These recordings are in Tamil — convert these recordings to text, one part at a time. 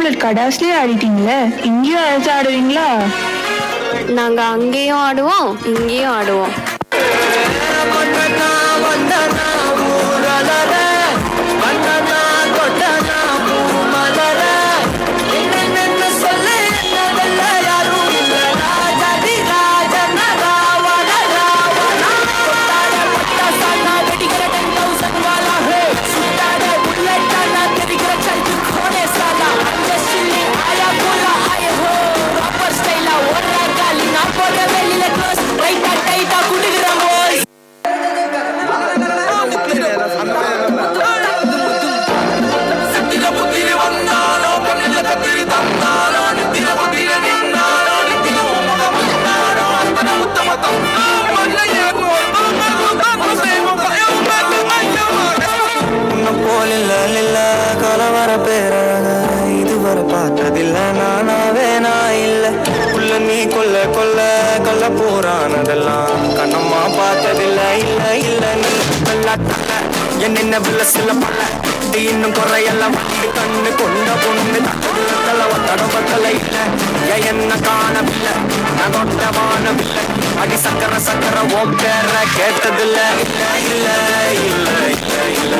புல்லட் கடாஸ்லயே ஆடிட்டீங்களே, இங்கேயும் அழைச்சு ஆடுவீங்களா? நாங்க அங்கேயும் ஆடுவோம், இங்கேயும் ஆடுவோம். இதுவரை பார்த்ததில்ல நானாவே நான் இல்ல உள்ள நீ கொல்ல கொல்ல கொல்ல போறானதெல்லாம் கண்ணம்மா பார்த்ததில்ல இல்ல இல்ல நீ என்ன பிள்ள சில பல்ல இன்னும் குறையெல்லாம் வந்து கண்ணு கொண்ட பொண்ணு தடம்பத்தல இல்ல என்ன காணவில்லை நான் கொண்டவானவில்லை அடி சக்கர சக்கர ஓம் பேர கேட்டதில்ல இல்ல இல்ல இல்ல இல்ல இல்ல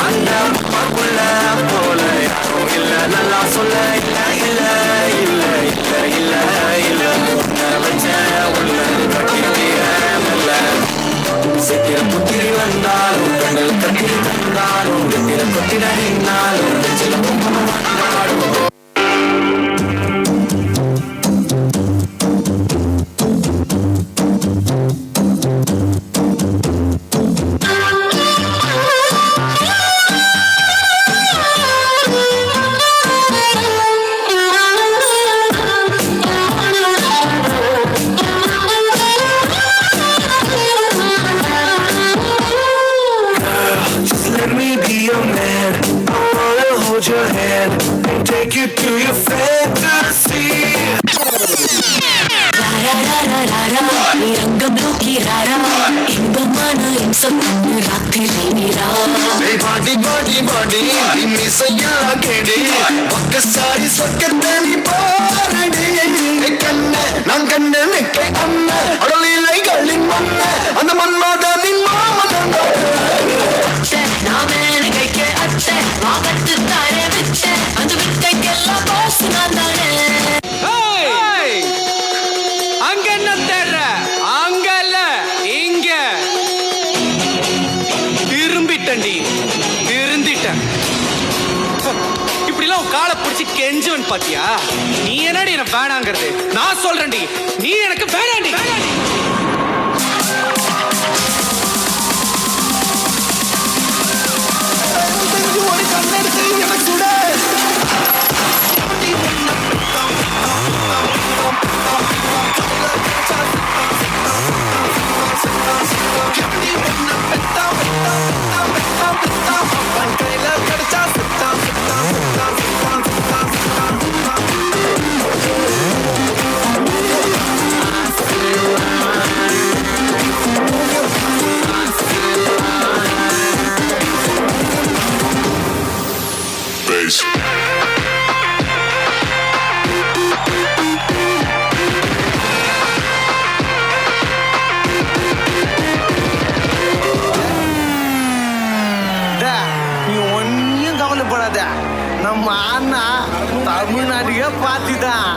அந்த அம்மாக்குள்ள போல யாரும் இல்ல நல்லா சொல்ல இல்ல இல்ல இல்ல இல்ல இல்ல இல்ல உன்னை வச்ச உள்ள கட்டிய மெல்ல சித்திர புத்திரி வந்தாலும் கண்ணில் கட்டிரி தந்தாலும் வெத்திர கொத்திட நின்னாலும் சில பொம்மனும் வந்தாலும் your hand and take you to your fantasy. Body body body misaya kedi okkasari sokkatani paaradi kanna nan kanna nekke amma adalilai galin manna and manmada nin mamadanga naamene kekke atte vagattu tare vitte and vikkella boss nandane hey anga enna thedra anga illa inga திரும்பிட்டண்டி திருந்திட்டேன் இப்படி எல்லாம் காலை பிடிச்சி கெஞ்சுவன் பாத்தியா நீ என்னடி என்ன வேணாங்கிறது நான் சொல்றேன்டி நீ எனக்கு வேணாண்டி நம்ம அண்ணா தமிழ்நாட்டுக்கே பார்த்துதான்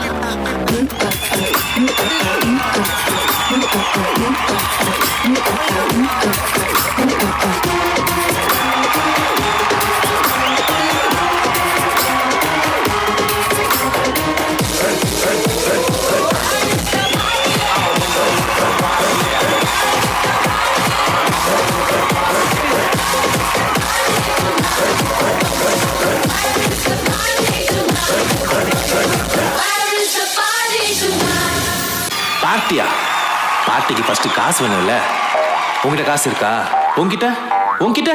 பார்ட்டியா? பார்ட்டிக்கு ஃபர்ஸ்ட் காசு வேணும்ல. உங்ககிட்ட காசு இருக்கா? உங்ககிட்ட உங்ககிட்ட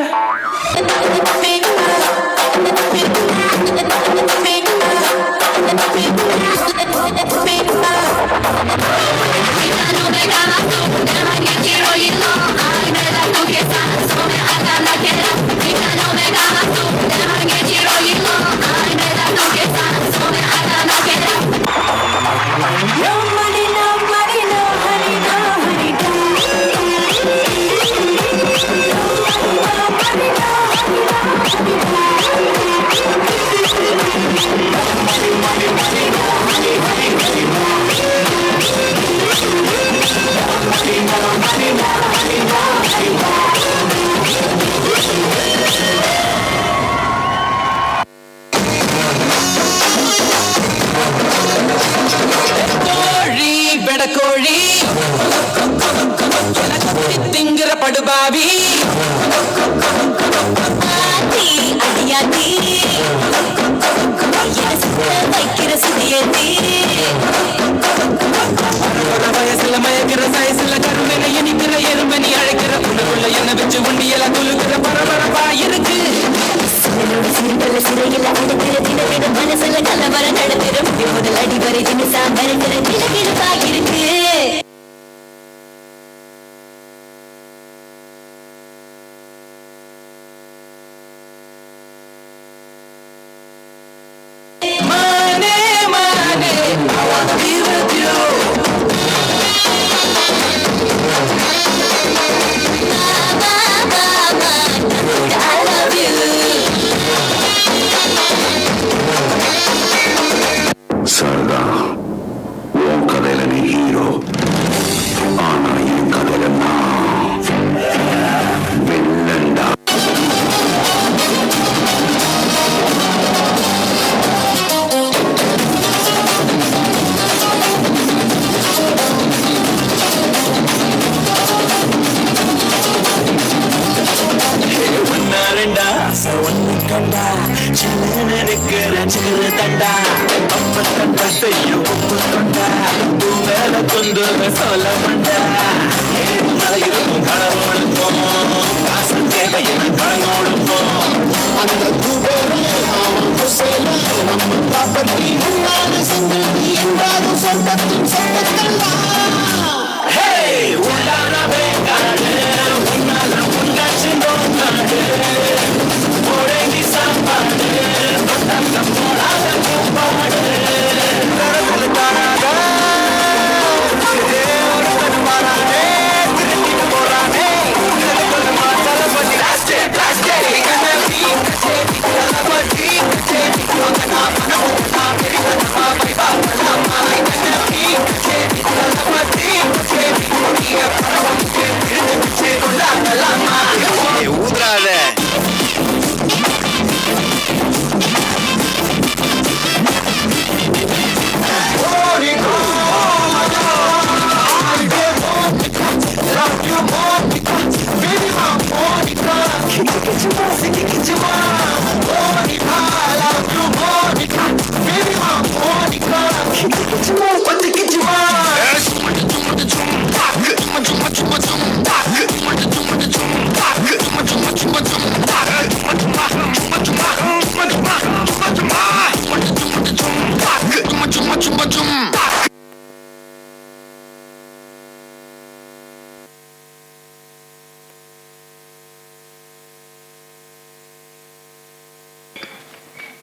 no me கோழி வெடக்கோழி திங்கிற படுபாவி அடியாத்தி வைக்கிற சுதியத்தி வயசுல மயக்கிற சயசுல கருமென இனிக்கிற எறும்பனி அழைக்கிற உனக்குள்ள என்ன வச்சு உண்டியல துளுக்கிற பரபரப்பா இருக்கு சிறுபல்ல சிறையில் அடுக்கிற தினத்திட மனசுல கலவர நடத்திற முதல் அடிவரை தினசா மறைக்கிற நிலக்கிழப்பா இருக்கு சரதா உன் கதையில நீ ஹீரோ ஆனா என் கதையில நான் வில்லன்டா ரெண்டா ஒன்னு கண்டா சின்ன நிக்கிற சிறு தண்டா அப்ப தண்டா செய்யும் உப்பு கொண்டா மேல கொண்டு சொல்ல மாட்டா இருக்கும் கடவுளுக்கும் காசு தேவையான கடவுளுக்கும் அந்த